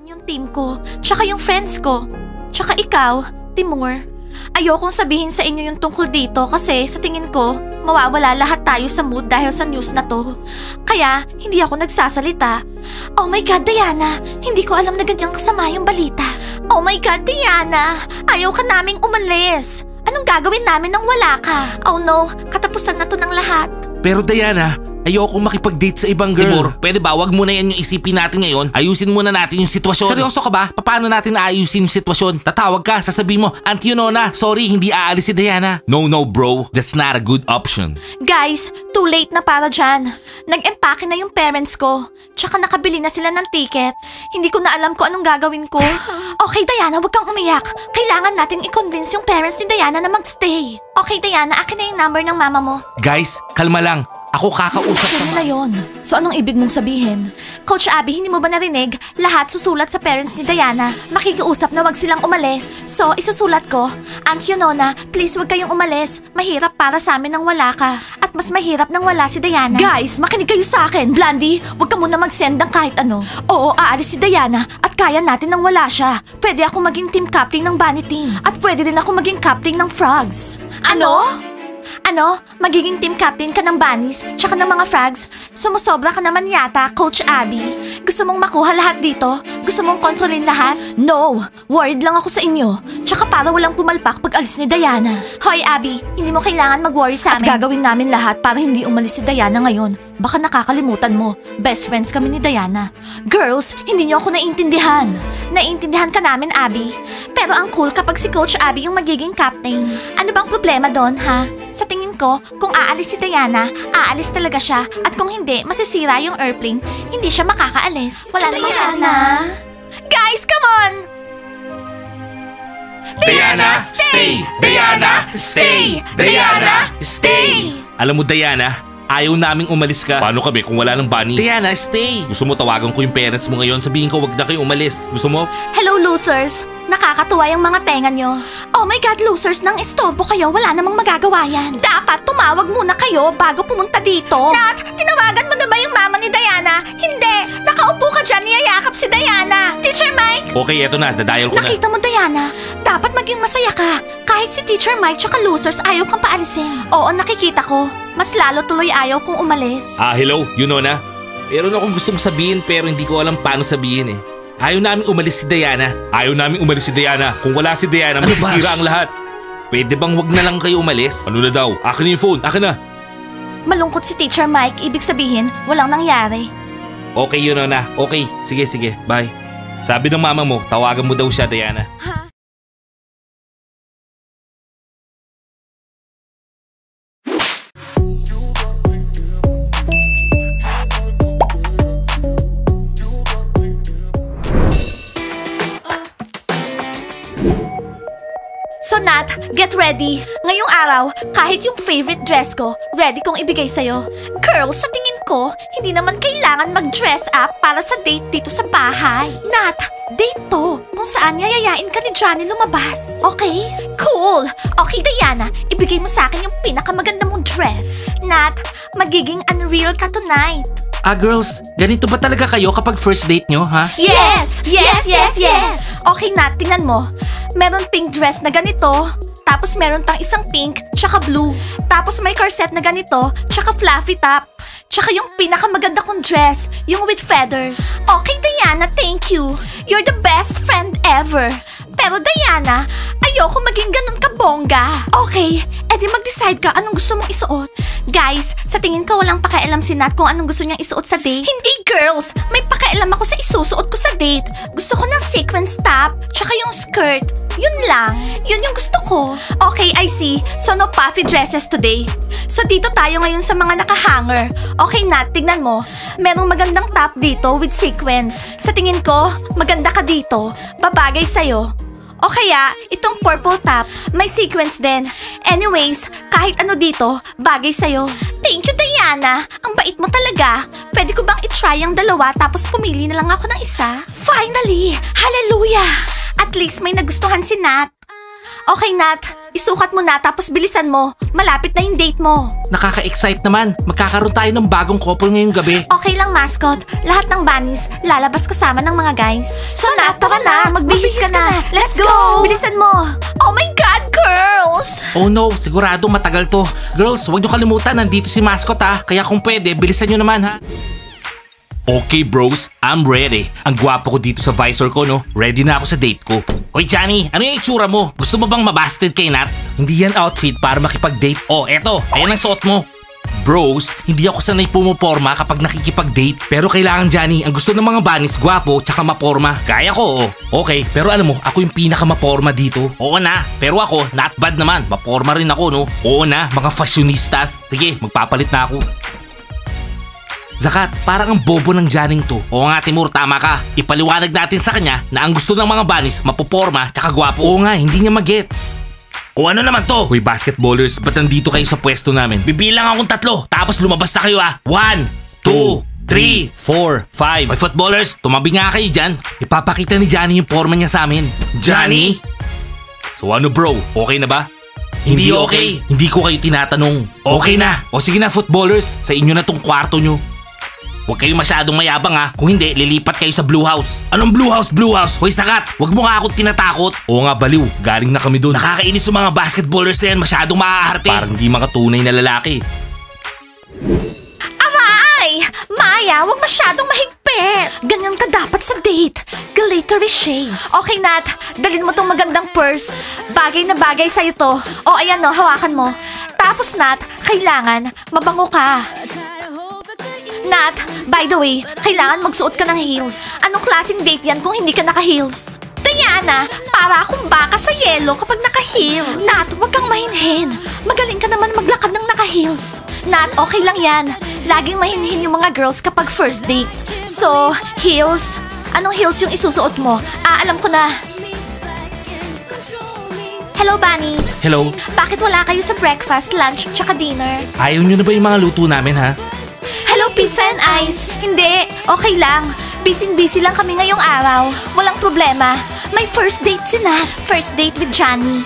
yung team ko, tsaka yung friends ko, tsaka ikaw, Timur. Ayokong sabihin sa inyo yung tungkol dito kasi sa tingin ko, mawawala lahat tayo sa mood dahil sa news na to. Kaya, hindi ako nagsasalita. Oh my God, Diana! Hindi ko alam na ganyang kasama yung balita. Oh my God, Diana! Ayaw ka naming umalis! Anong gagawin namin nang wala ka? Oh no, katapusan na to ng lahat. Pero Diana, ayoko makipag-date sa ibang girl. Timur, pwede ba wag muna yan yung isipin natin ngayon? Ayusin muna natin yung sitwasyon. Seryoso ka ba? Paano natin aayusin yung sitwasyon? Tatawag ka, sasabihin mo, Auntie Yunona, sorry, hindi aalis si Diana. No, bro. That's not a good option. Guys, too late na para dyan. Nag-empake na yung parents ko. Tsaka nakabili na sila ng tickets. Hindi ko na alam kung anong gagawin ko. Okay, Diana, wag kang umiyak. Kailangan natin i-convince yung parents ni Diana na magstay. Okay, Diana, akin na yung number ng mama mo. Guys, kalma lang. Ako kakausap sa nila yon. So anong ibig mong sabihin? Coach Abby, hindi mo ba narinig? Lahat susulat sa parents ni Diana. Makikiusap na wag silang umalis. So, isusulat ko, Aunt Yunona, please wag kayong umalis. Mahirap para sa amin nang wala ka. At mas mahirap nang wala si Diana. Guys, makinig kayo sa akin. Blondie, wag ka muna mag-send ng kahit ano. Oo, aalis si Diana at kaya natin nang wala siya. Pwede ako maging team captain ng Bunny team. At pwede din ako maging captain ng Frogs. Ano? Ano? Magiging team captain ka ng bunnies, tsaka ng mga frogs? Sumusobra ka naman yata, Coach Abby. Gusto mong makuha lahat dito? Gusto mong kontrolin lahat? No! Worried lang ako sa inyo. Tsaka para walang pumalpak pag alis ni Diana. Hoy, Abby, hindi mo kailangan mag-worry sa amin. At gagawin namin lahat para hindi umalis si Diana ngayon. Baka nakakalimutan mo, best friends kami ni Diana. Girls, hindi niyo ako naiintindihan. Naiintindihan ka namin, Abby. Pero ang cool kapag si Coach Abby yung magiging captain. Ano bang problema doon, ha? Sa tingin ko, kung aalis si Diana, aalis talaga siya. At kung hindi, masisira yung airplane, hindi siya makakaalis. Wala namang Diana. Guys, come on! Diana, stay! Diana, stay! Diana, stay! Alam mo, Diana, ayaw naming umalis ka. Paano kami kung wala ng bunny? Diana, stay! Gusto mo tawagan ko yung parents mo ngayon? Sabihin ko wag na kayo umalis. Gusto mo? Hello, losers! Nakakatuwa yung mga tenga nyo. Oh my God, losers, nang istorbo kayo, wala namang magagawa yan. Dapat tumawag muna kayo bago pumunta dito. Nat, tinawagan mo na ba yung mama ni Diana? Hindi! Nakaupo ka dyan, niyayakap si Diana. Teacher Mike! Okay, eto na, dadial ko na. Nakita mo, Diana, dapat maging masaya ka. Kahit si Teacher Mike tsaka losers ayaw kang paalisin. Oo, nakikita ko. Mas lalo tuloy ayaw kong umalis. Hello, Yunona. Meron akong gustong sabihin pero hindi ko alam paano sabihin eh. Ayaw namin umalis si Diana. Ayaw namin umalis si Diana. Kung wala si Diana, masisira ang lahat. Pwede bang wag na lang kayo umalis? Ano na daw? Akin na yung phone. Akin na. Malungkot si Teacher Mike. Ibig sabihin, walang nangyari. Okay, Yunona. Okay. Sige. Bye. Sabi ng mama mo, tawagan mo daw siya, Diana. Ha? So Nat, get ready. Ngayong araw, kahit yung favorite dress ko, ready kong ibigay sa'yo. Girls, sa tingin ko, hindi naman kailangan mag-dress up para sa date dito sa bahay. Nat, date to kung saan yayayain ka ni Johnny lumabas. Okay? Cool! Okay, Diana, ibigay mo sa akin yung pinakamaganda mong dress. Nat, magiging unreal ka tonight. Girls, ganito ba talaga kayo kapag first date nyo, ha? Yes! Okay, Nat, tingnan mo. Meron pink dress na ganito, tapos meron pang isang pink, tsaka blue. Tapos may corset na ganito, tsaka fluffy top. Tsaka yung pinakamaganda kong dress, yung with feathers. Okay, Diana, thank you. You're the best friend ever. Pero Diana, ayoko maging ganun kabongga. Okay, edi mag-decide ka anong gusto mong isuot. Guys, sa tingin ko walang pakialam si Nat kung anong gusto niyang isuot sa date. Hindi, girls! May pakialam ako sa isusuot ko sa date. Gusto ko ng sequence top, tsaka yung skirt. Yun lang. Yun yung gusto ko. Okay, I see. So no puffy dresses today. So dito tayo ngayon sa mga nakahanger. Okay, Nat, tignan mo. Merong magandang top dito with sequence. Sa tingin ko, maganda ka dito. Babagay sa'yo. O kaya, itong purple top, may sequence din. Anyways, kahit ano dito, bagay sa'yo. Thank you, Diana. Ang bait mo talaga. Pwede ko bang itry ang dalawa tapos pumili na lang ako ng isa? Finally! Hallelujah! At least may nagustuhan si Nat. Okay, Nat. Isukat mo na tapos bilisan mo. Malapit na yung date mo. Nakaka-excite naman. Magkakaroon tayo ng bagong couple ngayong gabi. Okay lang, mascot. Lahat ng bunnies, lalabas kasama ng mga guys. So, Nat, tara na. Magbihis ka na. Let's go. Bilisan mo. Oh my God, girls! Oh no, sigurado matagal to. Girls, huwag niyo kalimutan, nandito si mascot ha. Kaya kung pwede, bilisan niyo naman ha. Okay bros, I'm ready. Ang gwapo ko dito sa visor ko, no? Ready na ako sa date ko. Hoy Johnny, ano yung itsura mo? Gusto mo bang mabasted kay Nat? Hindi yan outfit para makipag-date. Oh, eto, ayan ang suot mo. Bros, hindi ako sanay pumoporma kapag nakikipag-date. Pero kailangan Johnny, ang gusto ng mga bunnies, gwapo tsaka maporma. Kaya ko, oh. Okay, pero alam mo, ako yung pinaka-maporma dito. Oo na, pero ako, not bad naman. Maporma rin ako, no? Oo na, mga fashionistas. Sige, magpapalit na ako. Zakat, parang ang bobo ng Janning to. Oo nga Timur, tama ka. Ipaliwanag natin sa kanya na ang gusto ng mga bunnies, mapoporma tsaka gwapo. Oo nga, hindi niya magets. O ano naman to? Hoy basketballers, ba't nandito kayo sa pwesto namin? Bibilang akong 3, tapos lumabas na kayo 1, 2, 3, 4, 5. Hoy footballers, tumabi nga kayo dyan. Ipapakita ni Johnny yung forma niya sa amin. Johnny? So ano bro, okay na ba? Hindi okay. Hindi ko kayo tinatanong. Okay na. O sige na footballers, sa inyo na tong kwarto nyo. Huwag kayo masyadong mayabang ha. Kung hindi, lilipat kayo sa Blue House. Anong Blue House? Blue House? Hoy Sakat, huwag mo nga akong tinatakot. Oo nga baliw, galing na kami doon. Nakakainis yung mga basketballers na yan, masyadong maaarte. Parang hindi mga tunay na lalaki. Aray! Maya, huwag masyadong mahigpit. Ganyan ka dapat sa date. Glittery shades. Okay, Nat. Dalin mo tong magandang purse. Bagay na bagay sa'yo to. O, ayan no, hawakan mo. Tapos, Nat, kailangan mabango ka. Nat, by the way, kailangan magsuot ka ng heels. Anong klaseng date yan kung hindi ka naka-heels? Diana, para akong baka sa yelo kapag naka-heels. Nat, huwag kang mahinhin. Magaling ka naman maglakad ng naka-heels. Nat, okay lang yan. Laging mahinhin yung mga girls kapag first date. So, heels? Anong heels yung isusuot mo? Alam ko na. Hello, bunnies. Hello. Bakit wala kayo sa breakfast, lunch, tsaka dinner? Ayaw nyo na ba yung mga luto namin ha? Hello, pizza and ice. Hindi, okay lang. Busy-busy lang kami ngayong araw. Walang problema. May first date si Nat. First date with Johnny.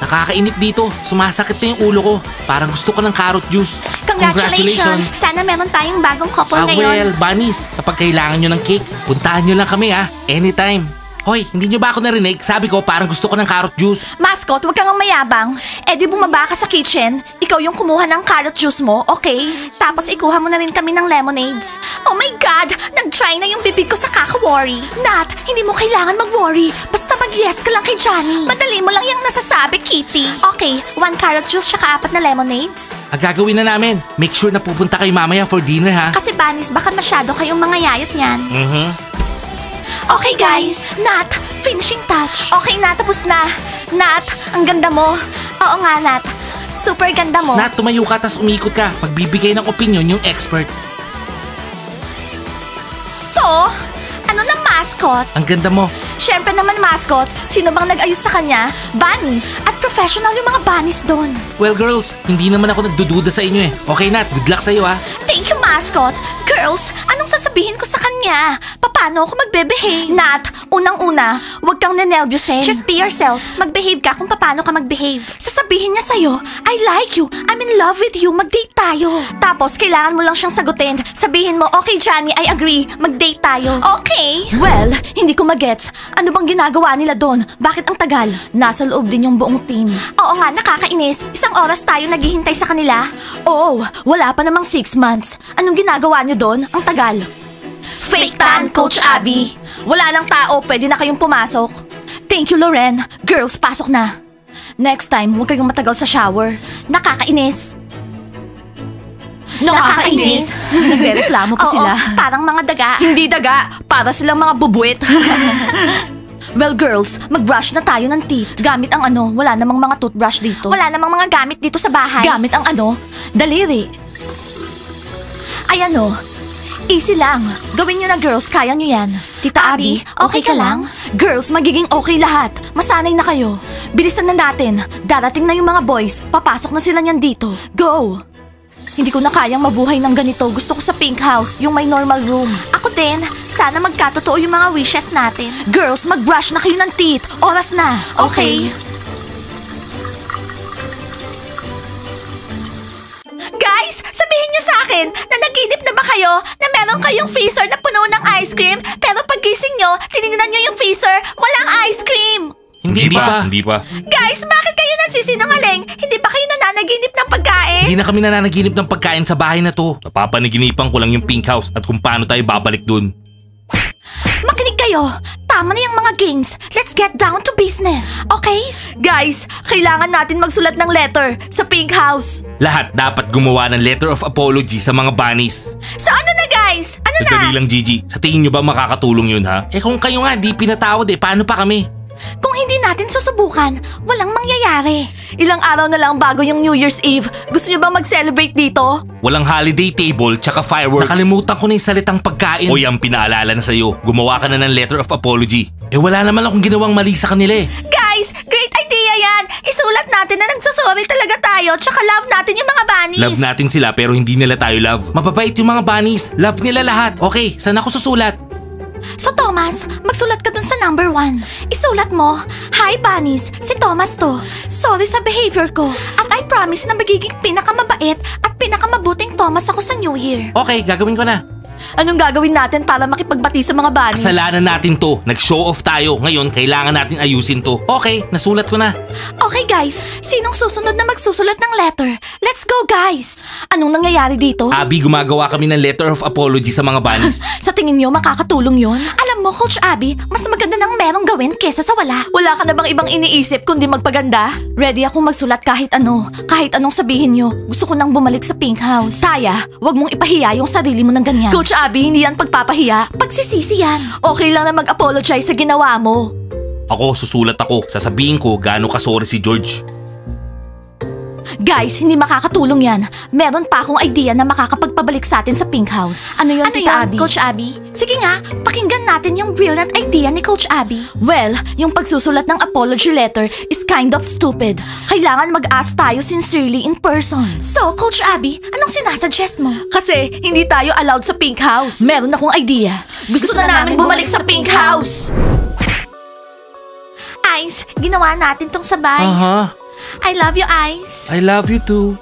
Nakakainip dito. Sumasakit na yung ulo ko. Parang gusto ko ng carrot juice. Congratulations! Sana meron tayong bagong couple ngayon. Well, bunnies, kapag kailangan nyo ng cake, puntahan nyo lang kami ha. Anytime. Hoy, hindi nyo ba ako narinig? Sabi ko, parang gusto ko ng carrot juice. Mascot, huwag kang mayabang. Eh di bumaba ka sa kitchen. Ikaw yung kumuha ng carrot juice mo, okay? Tapos ikuha mo na rin kami ng lemonades. Oh my God! Nag-try na yung bibig ko sa kaka-worry. Nat, hindi mo kailangan mag-worry. Basta mag-yes ka lang kay Johnny. Madali mo lang yung nasasabi, Kitty. Okay, 1 carrot juice tsaka 4 na lemonades. Gagawin na namin. Make sure na pupunta kayo mamaya for dinner ha. Kasi Bunnies, baka masyado kayong mga yayot niyan. Okay guys, Nat, finishing touch. Okay na, tapos na. Nat, ang ganda mo. Oo nga, Nat. Super ganda mo. Nat, tumayo ka tas umikot ka. Magbibigay ng opinion yung expert. So, ano na mascot? Ang ganda mo. Siyempre naman mascot, sino bang nag-ayos sa kanya? Bunnies. At professional yung mga bunnies doon. Well girls, hindi naman ako nagdududa sa inyo eh. Okay Nat, good luck sa'yo ha. Thank you, mascot. Girls, anong sasabihin ko sa kanya? Paano ako magbe-behave? Nat, unang-una, huwag kang nenelbyusin. Just be yourself. Mag-behave ka kung paano ka mag-behave. Sasabihin niya sa'yo, I like you, I'm in love with you, mag-date tayo. Tapos, kailangan mo lang siyang sagutin. Sabihin mo, okay Johnny, I agree, mag-date tayo. Okay? Well, hindi ko magets. Ano bang ginagawa nila doon? Bakit ang tagal? Nasa loob din yung buong team. Oo nga, nakakainis. 1 oras tayo naghihintay sa kanila. Oh, wala pa namang 6 months. Anong ginagawa niyo doon? Ang tagal. Fake tan, Coach Abby. Wala lang tao, pwede na kayong pumasok. Thank you, Loren. Girls, pasok na. Next time, huwag kayong matagal sa shower. Nakakainis. Nakakainis. Nagre-reklamo pa sila. Parang mga daga. Hindi daga, para silang mga bubuit. Well girls, mag-brush na tayo ng teeth. Gamit ang ano, wala namang mga toothbrush dito. Wala namang mga gamit dito sa bahay. Gamit ang ano, daliri. Ay ano, easy lang. Gawin nyo na girls, kaya nyo yan. Tita Abby, okay ka lang? Girls, magiging okay lahat. Masanay na kayo. Bilisan na natin. Darating na yung mga boys. Papasok na sila niyan dito. Go! Hindi ko na kayang mabuhay ng ganito. Gusto ko sa pink house, yung may normal room. Ako din. Sana magkatotoo yung mga wishes natin. Girls, mag-brush na kayo ng teeth. Oras na. Okay. akin na naginip na ba kayo na meron kayong freezer na puno ng ice cream pero paggising nyo, tinignan nyo yung freezer, walang ice cream? Hindi pa. Guys, bakit kayo nagsisinungaling? Hindi ba kayo nananaginip ng pagkain? Hindi na kami nananaginip ng pagkain sa bahay na to. Napapanaginipan ko lang yung pink house at kung paano tayo babalik dun. Makinig kayo. Tama na yung mga games. Let's get down to business. Okay? Guys, kailangan natin magsulat ng letter sa pink house. Lahat dapat gumawa ng letter of apology sa mga bunnies. So ano na guys? Ano na? Sandali lang Gigi, sa tingin nyo ba makakatulong yun ha? Eh kung kayo nga di pinatawad paano pa kami? Kung hindi natin susubukan, walang mangyayari. Ilang araw na lang bago yung New Year's Eve. Gusto nyo ba mag-celebrate dito? Walang holiday table tsaka fireworks. Nakalimutan ko na yung salitang pagkain. O yan, pinaalala na sa'yo. Gumawa ka na ng letter of apology. Wala naman akong ginawang mali sa kanila Guys, great idea yan! Isulat natin na nagsasorry talaga tayo tsaka love natin yung mga bunnies. Love natin sila pero hindi nila tayo love. Mababait yung mga bunnies. Love nila lahat. Okay, saan ako susulat? So Thomas, magsulat ka dun sa number 1. Isulat mo, Hi bunnies, si Thomas to. Sorry sa behavior ko. At I promise na magiging pinakamabait at pinakamabuting Thomas ako sa New Year. Okay, gagawin ko na. Anong gagawin natin para makipagbati sa mga bunnies? Kasalanan natin to. Nag-show off tayo. Ngayon, kailangan natin ayusin to. Okay, nasulat ko na. Okay guys, sinong susunod na magsusulat ng letter? Let's go guys! Anong nangyayari dito? Abby, gumagawa kami ng letter of apology sa mga bunnies. Sa tingin niyo makakatulong yon? Alam mo Coach Abby, mas maganda nang merong gawin kesa sa wala. Wala ka na bang ibang iniisip kundi magpaganda? Ready akong magsulat kahit ano. Kahit anong sabihin niyo. Gusto ko nang bumalik sa pink house. Taya, wag mong ipahiya yung sarili mo ng ganyan. Coach Abby, hindi yan pagpapahiya. Pagsisisi yan. Okay lang na mag-apologize sa ginawa mo. Ako, susulat ako. Sasabihin ko gaano ka-sorry si George. Guys, hindi makakatulong yan. Meron pa akong idea na makakapagpabalik sa atin sa pink house. Ano yun, Tita Abby? Coach Abby? Sige nga, pakinggan natin yung brilliant idea ni Coach Abby. Well, yung pagsusulat ng apology letter is kind of stupid. Kailangan mag-ask tayo sincerely in person. So, Coach Abby, anong sinasuggest mo? Kasi hindi tayo allowed sa pink house. Meron akong idea. Gusto na namin bumalik sa pink house. Ice, ginawa natin tong sabay. I love you, Ice. I love you too.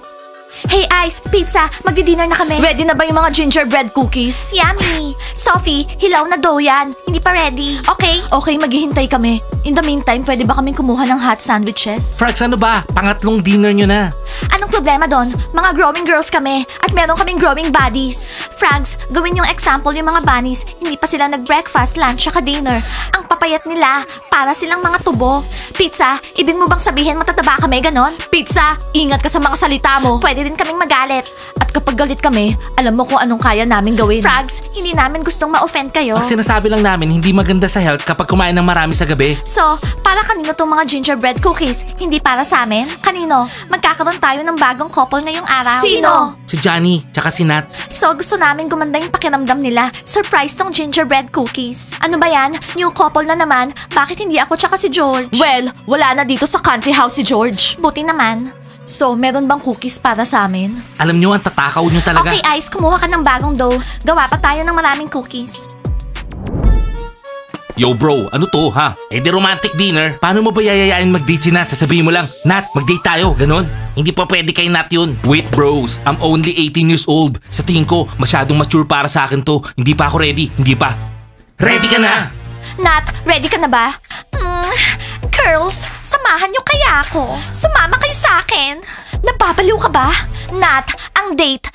Hey Ice, pizza, magdi-dinner na kami. Ready na ba yung mga gingerbread cookies? Yummy! Sophie, hilaw na dough yan. Hindi pa ready. Okay? Okay, maghihintay kami. In the meantime, pwede ba kaming kumuha ng hot sandwiches? Frags, ano ba? Pangatlong dinner nyo na. Anong problema doon? Mga growing girls kami at meron kaming growing bodies. Frags, gawin yung example yung mga bunnies. Hindi pa sila nag-breakfast, lunch, saka dinner. Ang papayat nila, para silang mga tubo. Pizza, ibig mo bang sabihin matataba kami ganon? Pizza, ingat ka sa mga salita mo. Pwede din kaming magalit. At kapag galit kami, alam mo kung anong kaya namin gawin. Frags, hindi namin gustong ma-offend kayo. Ang sinasabi lang namin, hindi maganda sa health kapag kumain ng marami sa gabi. So, para kanino tong mga gingerbread cookies? Hindi para sa amin? Kanino? Magkakaroon tayo ng bagong couple ngayong araw. Sino? Si Johnny, tsaka si Nat. So, gusto namin gumanda yung pakiramdam nila. Surprise tong gingerbread cookies. Ano ba yan? New couple na naman. Bakit hindi ako tsaka si George? Well, wala na dito sa country house si George. Buti naman. So, meron bang cookies para sa amin? Alam nyo, ang tatakaw nyo talaga. Okay, Ice, kumuha ka ng bagong dough. Gawa pa tayo ng maraming cookies. Yo bro, ano to ha? Eh di romantic dinner. Paano mo ba yayayain mag-date si Nat? Sasabihin mo lang, Nat, mag-date tayo. Ganon. Hindi pa pwede kay Nat yun. Wait bros, I'm only 18 years old. Sa tingin ko, masyadong mature para sa akin to. Hindi pa ako ready. Hindi pa. Ready ka na? Nat, ready ka na ba? Girls, samahan niyo kaya ako. Sumama kayo sa akin. Napapaliw ka ba? Nat, ang date,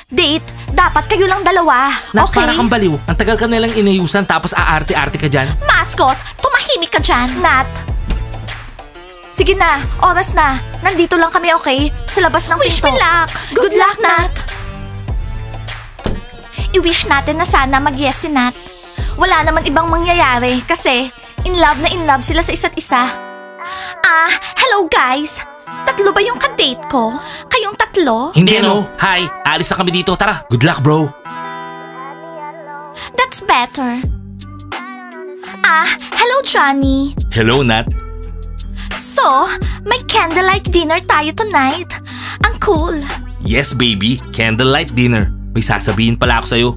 dapat kayo lang dalawa. Nat, okay? para kang baliw. Ang tagal ka nalang inayusan tapos aarte-arte ka dyan. Mascot, tumahimik ka dyan, Nat. Sige na, oras na. Nandito lang kami, okay? Sa labas ng pinto. Wish me luck. Good luck, Nat. I-wish natin na sana mag-yes si Nat. Wala naman ibang mangyayari kasi in love sila sa isa't isa. Hello guys. Tatlo ba yung ka-date ko? Kayong tatlo? Hindi no. Hi, alis na kami dito. Tara, good luck bro. That's better. Hello Johnny. Hello Nat. So, may candlelight dinner tayo tonight. Ang cool. Yes baby, candlelight dinner. May sasabihin pala ako sa'yo.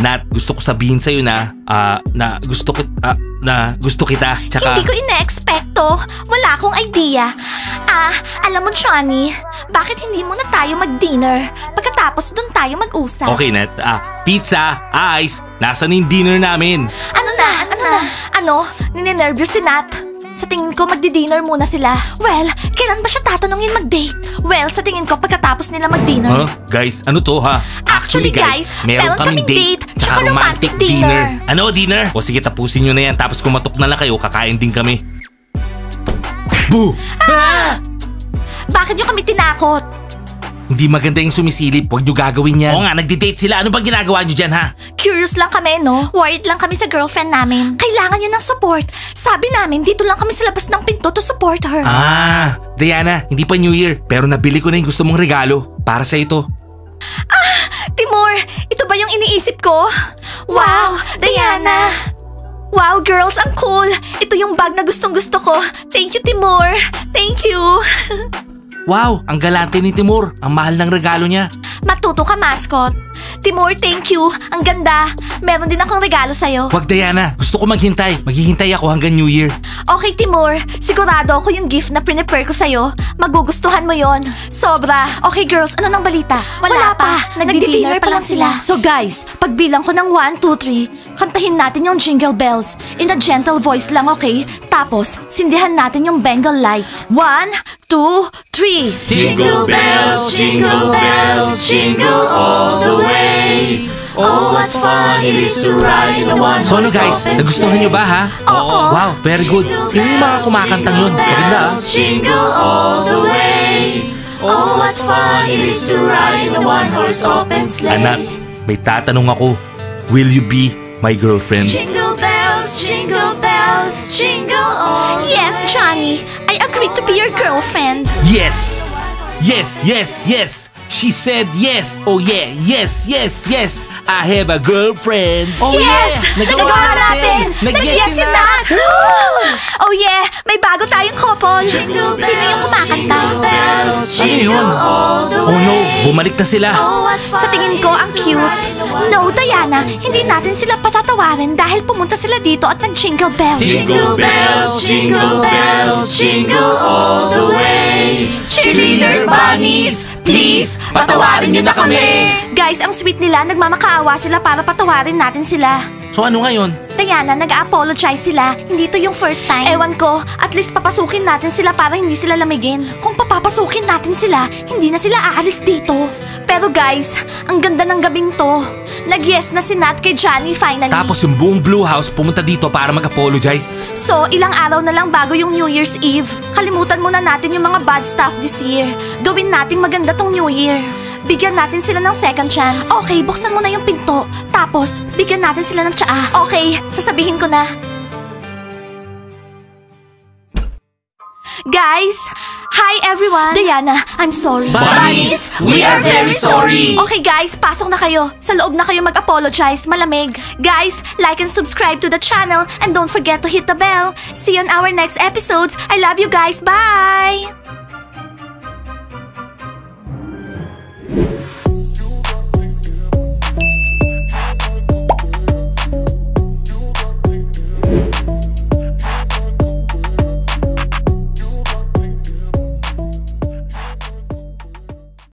Nat, gusto ko sabihin sa'yo na gusto kita. Tsaka... Hindi ko ina-expecto. Wala akong idea. Alam mo Johnny, bakit hindi muna tayo mag-dinner? Pagkatapos Tapos dun tayo mag-usap. Okay, Nat. Pizza, ice, nasaan yung dinner namin? Ano na? Ninenervyos si Nat. Sa tingin ko magdi-dinner muna sila. Well, kailan ba siya tatanungin mag-date? Well, sa tingin ko pagkatapos nila mag-dinner. Huh? Guys, ano to ha? Actually, guys, meron kaming date, tsaka romantic dinner. Ano, dinner? O sige, tapusin nyo na yan. Tapos kumatok na lang kayo, kakain din kami. Boo! Bakit nyo kami tinakot? Hindi maganda yung sumisilip. Huwag nyo gagawin yan. Oo nga, nagdi-date sila. Ano bang ginagawa nyo dyan, ha? Curious lang kami, no? Worried lang kami sa girlfriend namin. Kailangan niya ng support. Sabi namin, dito lang kami sa labas ng pinto to support her. Diana, hindi pa New Year. Pero nabili ko na yung gusto mong regalo. Para sa ito. Timur, ito ba yung iniisip ko? Wow, Diana! Wow, girls, ang cool! Ito yung bag na gustong-gusto ko. Thank you, Timur! Thank you! Wow, ang galante ni Timur. Ang mahal ng regalo niya. Matuto ka, mascot. Timur, thank you. Ang ganda. Meron din akong regalo sa'yo. Wag, Diana. Gusto ko maghintay. Maghihintay ako hanggang New Year. Okay, Timur. Sigurado ako yung gift na prepare ko sa'yo. Magugustuhan mo yon. Sobra. Okay, girls, ano nang balita? Wala pa. Nagdi-dinner pa lang sila. So guys, pagbilang ko ng 1, 2, 3, kantahin natin yung Jingle Bells. In a gentle voice lang, okay? Tapos, sindihan natin yung Bengal light. 1, 2, 3. Jingle bells, jingle bells, jingle all the way. Oh, what fun it is to ride in a one-horse open sleigh. So ano guys, nagustuhan nyo ba ha? Oo. Wow, very good. Sino yung mga kumakantang yun? Maganda ah. Jingle all the way. Oh, what fun it is to ride in a one-horse open sleigh. Anak, may tatanong ako. Will you be my girlfriend? Jingle bells, jingle bells, jingle all the Yes, Johnny. I agree to be your girlfriend. Yes! Yes, yes, yes! She said yes! Oh yeah, yes, yes, yes! I have a girlfriend! Oh Yes! Nagawa natin! Nag-yes si Nat! Oh yeah! May bago tayong couple! Jingle bells, Sino yung kumakanta? jingle bells, jingle yun? all the Oh no, way. bumalik na sila! Oh, what fun Sa tingin ko, ang it is to cute. ride in a one-horse No, Diana, hindi natin sila patatawarin dahil pumunta sila dito at nag-jingle bells. Jingle bells, jingle bells, jingle all the way. Cheerleaders, bunnies, please, patawarin niyo na kami. Guys, ang sweet nila, nagmamakaawa sila para patawarin natin sila. So ano ngayon? Diana, nag-apologize sila. Hindi to yung first time. Ewan ko, at least papasukin natin sila para hindi sila lamigin. Kung papapasukin natin sila, hindi na sila aalis dito. Pero guys, ang ganda ng gabing to. Nag-yes na si Nat kay Johnny finally. Tapos yung buong Blue House pumunta dito para mag-apologize. So, ilang araw na lang bago yung New Year's Eve. Kalimutan muna natin yung mga bad stuff this year. Gawin nating maganda tong New Year. Bigyan natin sila ng second chance. Okay, buksan mo na yung pinto. Tapos, bigyan natin sila ng tsaa. Okay, sasabihin ko na. Guys! Hi everyone! Diana, I'm sorry. Bunnies, we are very sorry. Okay guys, pasok na kayo. Sa loob na kayo mag-apologize, malamig. Guys, like and subscribe to the channel and don't forget to hit the bell. See you on our next episodes. I love you guys. Bye!